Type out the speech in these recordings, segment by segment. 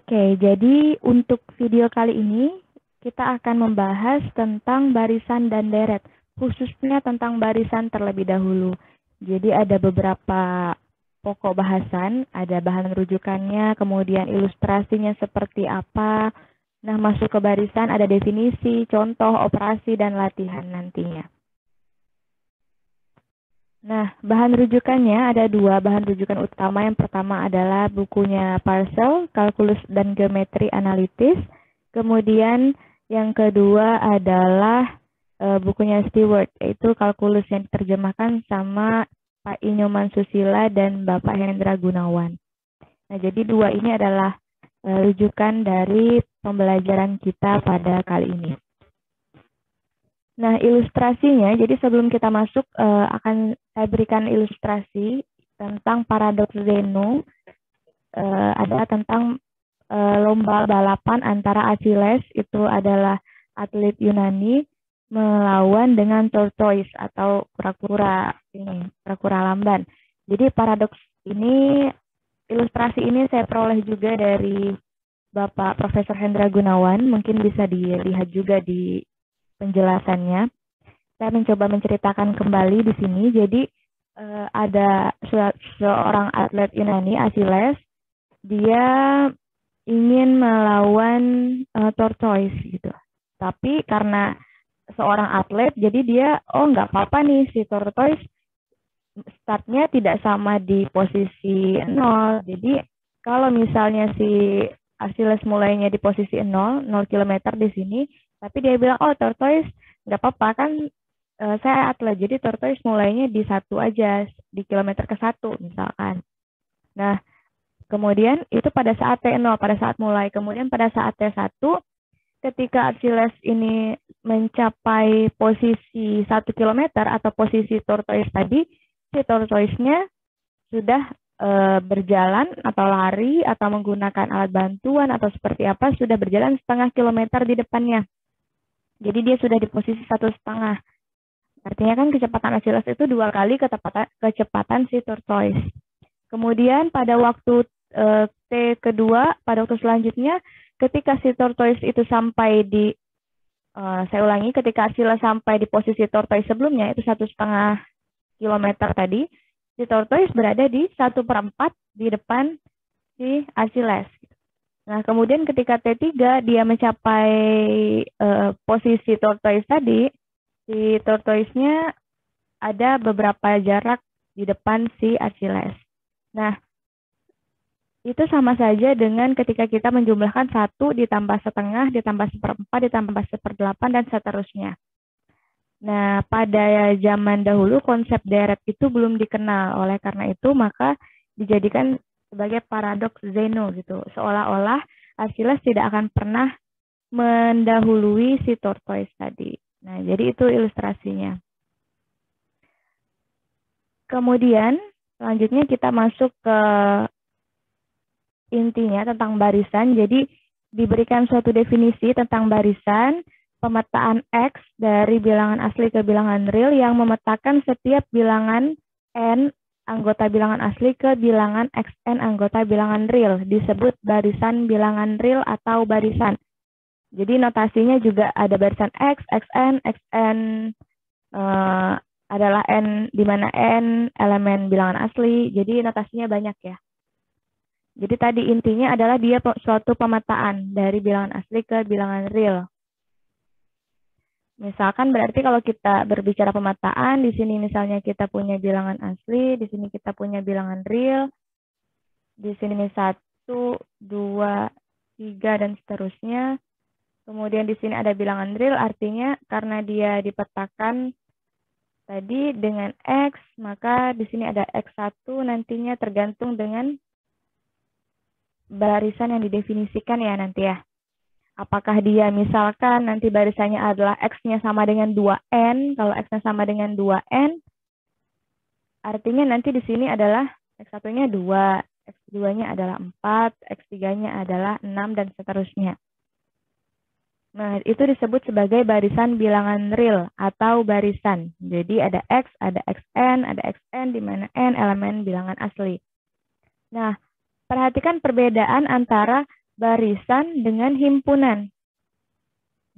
Oke, jadi untuk video kali ini kita akan membahas tentang barisan dan deret, khususnya tentang barisan terlebih dahulu. Jadi ada beberapa pokok bahasan, ada bahan rujukannya, kemudian ilustrasinya seperti apa. Nah, masuk ke barisan ada definisi, contoh, operasi, dan latihan nantinya. Nah, bahan rujukannya ada dua bahan rujukan utama. Yang pertama adalah bukunya Parcel, Kalkulus dan Geometri Analitis. Kemudian yang kedua adalah bukunya Stewart, yaitu Kalkulus yang diterjemahkan sama Pak Inyoman Susila dan Bapak Hendra Gunawan. Nah, jadi dua ini adalah rujukan dari pembelajaran kita pada kali ini. Nah, ilustrasinya, jadi sebelum kita masuk, akan saya berikan ilustrasi tentang paradoks Zeno, adalah tentang lomba balapan antara Achilles, itu adalah atlet Yunani, melawan dengan tortoise atau kura-kura lamban. Jadi paradoks ini, ilustrasi ini saya peroleh juga dari Bapak Profesor Hendra Gunawan, mungkin bisa dilihat juga di penjelasannya. Saya mencoba menceritakan kembali di sini. Jadi ada seorang atlet Yunani, Achilles, dia ingin melawan tortoise gitu. Tapi karena seorang atlet, jadi dia nggak apa-apa nih si tortoise startnya tidak sama di posisi 0. Jadi kalau misalnya si Achilles mulainya di posisi 0 km di sini, tapi dia bilang, tortoise nggak apa-apa kan, saya atlet, jadi tortoise mulainya di 1 aja, di kilometer ke 1 misalkan. Nah, kemudian itu pada saat T0, pada saat mulai. Kemudian pada saat T1, ketika Achilles ini mencapai posisi 1 km atau posisi tortoise tadi, si tortoise-nya sudah berjalan atau lari atau menggunakan alat bantuan atau seperti apa, sudah berjalan setengah kilometer di depannya. Jadi dia sudah di posisi 1,5. Artinya kan kecepatan Achilles itu 2 kali kecepatan si tortoise. Kemudian pada waktu T kedua, pada waktu selanjutnya, ketika si tortoise itu sampai di, saya ulangi, ketika Achilles sampai di posisi tortoise sebelumnya, itu 1,5 kilometer tadi, si tortoise berada di 1/4 di depan si Achilles. Nah, kemudian ketika T3 dia mencapai posisi tortoise tadi, si tortoise-nya ada beberapa jarak di depan si Achilles. Nah, itu sama saja dengan ketika kita menjumlahkan 1 ditambah setengah, ditambah 1/4, ditambah 1/8, dan seterusnya. Nah, pada zaman dahulu konsep deret itu belum dikenal. Oleh karena itu, maka dijadikan sebagai paradoks Zeno gitu. Seolah-olah Achilles tidak akan pernah mendahului si tortoise tadi. Nah, jadi itu ilustrasinya. Kemudian, selanjutnya kita masuk ke intinya tentang barisan. Jadi, diberikan suatu definisi tentang barisan, pemetaan X dari bilangan asli ke bilangan real yang memetakan setiap bilangan N anggota bilangan asli ke bilangan Xn anggota bilangan real, disebut barisan bilangan real atau barisan. Jadi notasinya juga ada barisan X, Xn, Xn adalah N, di mana N elemen bilangan asli, jadi notasinya banyak ya. Jadi tadi intinya adalah dia suatu pemetaan dari bilangan asli ke bilangan real. Misalkan berarti kalau kita berbicara pemetaan, di sini misalnya kita punya bilangan asli, di sini kita punya bilangan real, di sini 1, 2, 3, dan seterusnya. Kemudian di sini ada bilangan real, artinya karena dia dipetakan tadi dengan X, maka di sini ada X1 nantinya tergantung dengan barisan yang didefinisikan ya nanti ya. Apakah dia misalkan nanti barisannya adalah X-nya sama dengan 2N, kalau X-nya sama dengan 2N, artinya nanti di sini adalah X1-nya 2, X2-nya adalah 4, X3-nya adalah 6, dan seterusnya. Nah, itu disebut sebagai barisan bilangan real atau barisan. Jadi ada X, ada Xn, di mana N elemen bilangan asli. Nah, perhatikan perbedaan antara barisan dengan himpunan.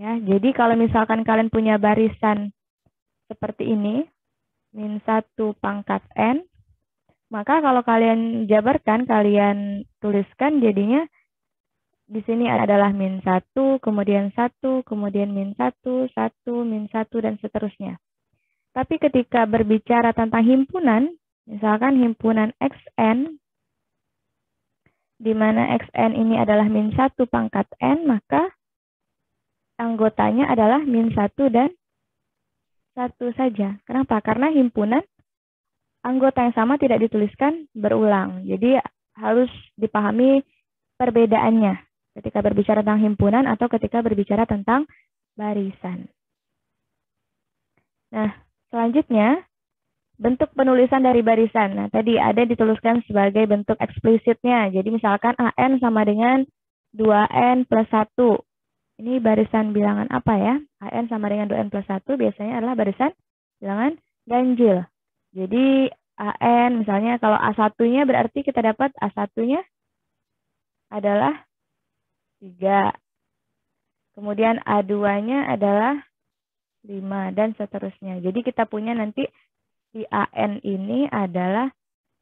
Ya, jadi kalau misalkan kalian punya barisan seperti ini, min 1 pangkat N, maka kalau kalian jabarkan, kalian tuliskan jadinya di sini adalah min 1, kemudian 1, kemudian min 1, 1, min 1, dan seterusnya. Tapi ketika berbicara tentang himpunan, misalkan himpunan XN, di mana XN ini adalah min 1 pangkat N, maka anggotanya adalah min 1 dan 1 saja. Kenapa? Karena himpunan anggota yang sama tidak dituliskan berulang. Jadi harus dipahami perbedaannya ketika berbicara tentang himpunan atau ketika berbicara tentang barisan. Nah, selanjutnya bentuk penulisan dari barisan. Nah, tadi ada dituliskan sebagai bentuk eksplisitnya. Jadi misalkan AN sama dengan 2N plus 1. Ini barisan bilangan apa ya? AN sama dengan 2N plus 1 biasanya adalah barisan bilangan ganjil. Jadi AN misalnya kalau A1-nya berarti kita dapat A1-nya adalah 3. Kemudian A2-nya adalah 5 dan seterusnya. Jadi kita punya nanti si AN ini adalah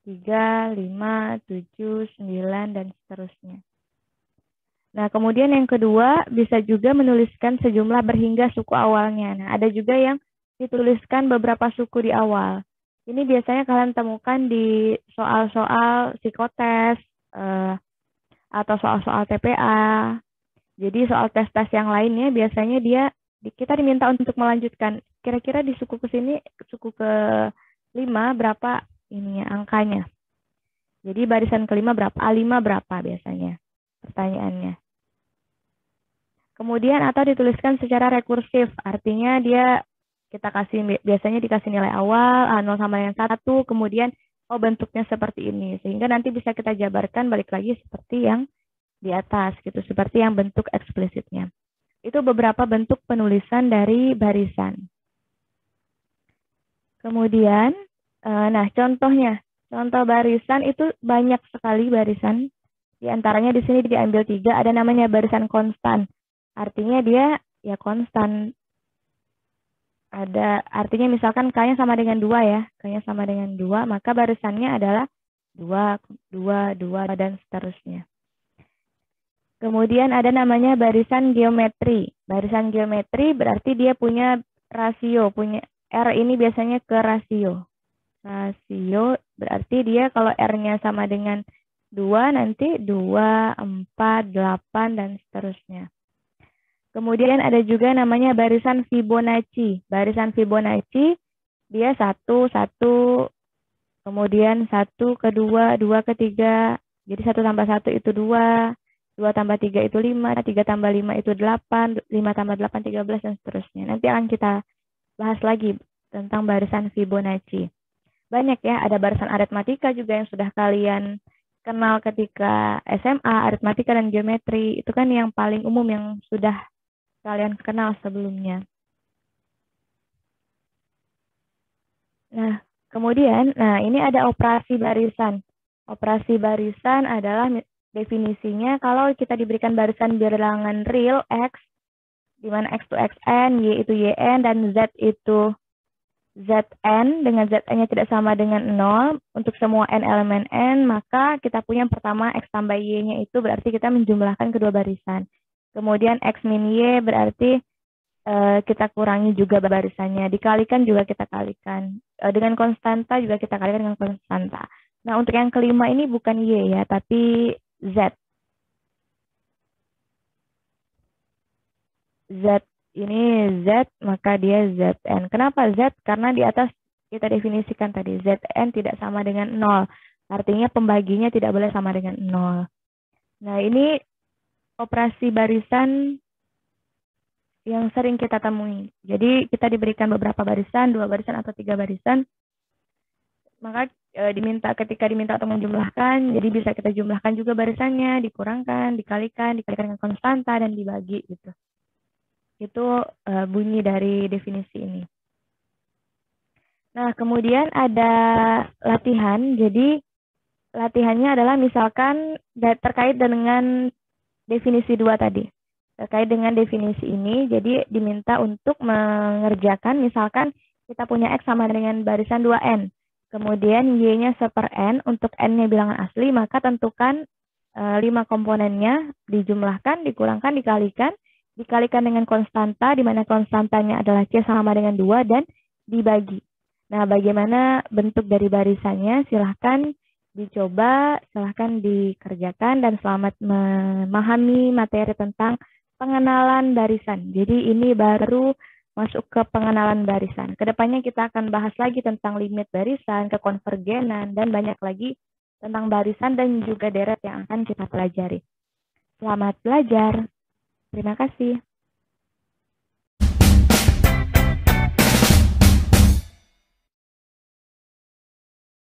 3, 5, 7, 9, dan seterusnya. Nah, kemudian yang kedua, bisa juga menuliskan sejumlah berhingga suku awalnya. Nah, ada juga yang dituliskan beberapa suku di awal. Ini biasanya kalian temukan di soal-soal psikotes atau soal-soal TPA. Jadi soal tes-tes yang lainnya biasanya kita diminta untuk melanjutkan. Kira-kira di suku ke sini, suku ke-5 berapa ininya angkanya. Jadi barisan ke-5 berapa? A5 berapa biasanya pertanyaannya. Kemudian atau dituliskan secara rekursif, artinya biasanya dikasih nilai awal, A0 sama dengan 1, kemudian bentuknya seperti ini. Sehingga nanti bisa kita jabarkan balik lagi seperti yang di atas, gitu, seperti yang bentuk eksplisitnya. Itu beberapa bentuk penulisan dari barisan. Kemudian, nah contohnya, contoh barisan itu banyak sekali barisan. Di antaranya di sini diambil 3, ada namanya barisan konstan. Artinya dia ya konstan. Artinya misalkan K-nya sama dengan 2 ya. K-nya sama dengan 2, maka barisannya adalah 2, 2, 2, dan seterusnya. Kemudian ada namanya barisan geometri. Barisan geometri berarti dia punya rasio, punya R ini biasanya ke rasio. Rasio berarti dia kalau R-nya sama dengan 2 nanti 2, 4, 8, dan seterusnya. Kemudian ada juga namanya barisan Fibonacci. Barisan Fibonacci dia 1, 1, kemudian 1 ke 2, 2 ke 3. Jadi 1 tambah 1 itu 2, 2 tambah 3 itu 5, 3 tambah 5 itu 8, 5 tambah 8, 13, dan seterusnya. Nanti akan kita bahas lagi tentang barisan Fibonacci. Banyak ya, ada barisan aritmatika juga yang sudah kalian kenal ketika SMA, aritmatika dan geometri. Itu kan yang paling umum yang sudah kalian kenal sebelumnya. Nah, kemudian, ini ada operasi barisan. Operasi barisan adalah definisinya kalau kita diberikan barisan bilangan real X, di mana X itu XN, Y itu YN, dan Z itu Zn, dengan Zn-nya tidak sama dengan 0, untuk semua N elemen N, maka kita punya yang pertama X tambah Y-nya itu berarti kita menjumlahkan kedua barisan. Kemudian X min Y berarti kita kurangi juga barisannya, dikalikan juga kita kalikan. Dengan konstanta juga kita kalikan dengan konstanta. Nah, untuk yang kelima ini bukan Y ya, tapi Z. Z ini Z, maka dia Zn. Kenapa Z? Karena di atas kita definisikan tadi, Zn tidak sama dengan 0. Artinya pembaginya tidak boleh sama dengan 0. Nah, ini operasi barisan yang sering kita temui. Jadi kita diberikan beberapa barisan, 2 barisan atau 3 barisan. Maka ketika diminta untuk menjumlahkan, jadi bisa kita jumlahkan juga barisannya, dikalikan dengan konstanta, dan dibagi gitu. Itu bunyi dari definisi ini. Nah, kemudian ada latihan. Jadi latihannya adalah misalkan terkait dengan definisi 2 tadi. Terkait dengan definisi ini, jadi diminta untuk mengerjakan, misalkan kita punya X sama dengan barisan 2N. Kemudian Y-nya 1/N, untuk N-nya bilangan asli, maka tentukan 5 komponennya, dijumlahkan, dikurangkan, dikalikan dengan konstanta, di mana konstantanya adalah C sama dengan 2, dan dibagi. Nah, bagaimana bentuk dari barisannya? Silahkan dicoba, silahkan dikerjakan, dan selamat memahami materi tentang pengenalan barisan. Jadi ini baru masuk ke pengenalan barisan. Kedepannya kita akan bahas lagi tentang limit barisan, kekonvergenan, dan banyak lagi tentang barisan dan juga deret yang akan kita pelajari. Selamat belajar. Terima kasih.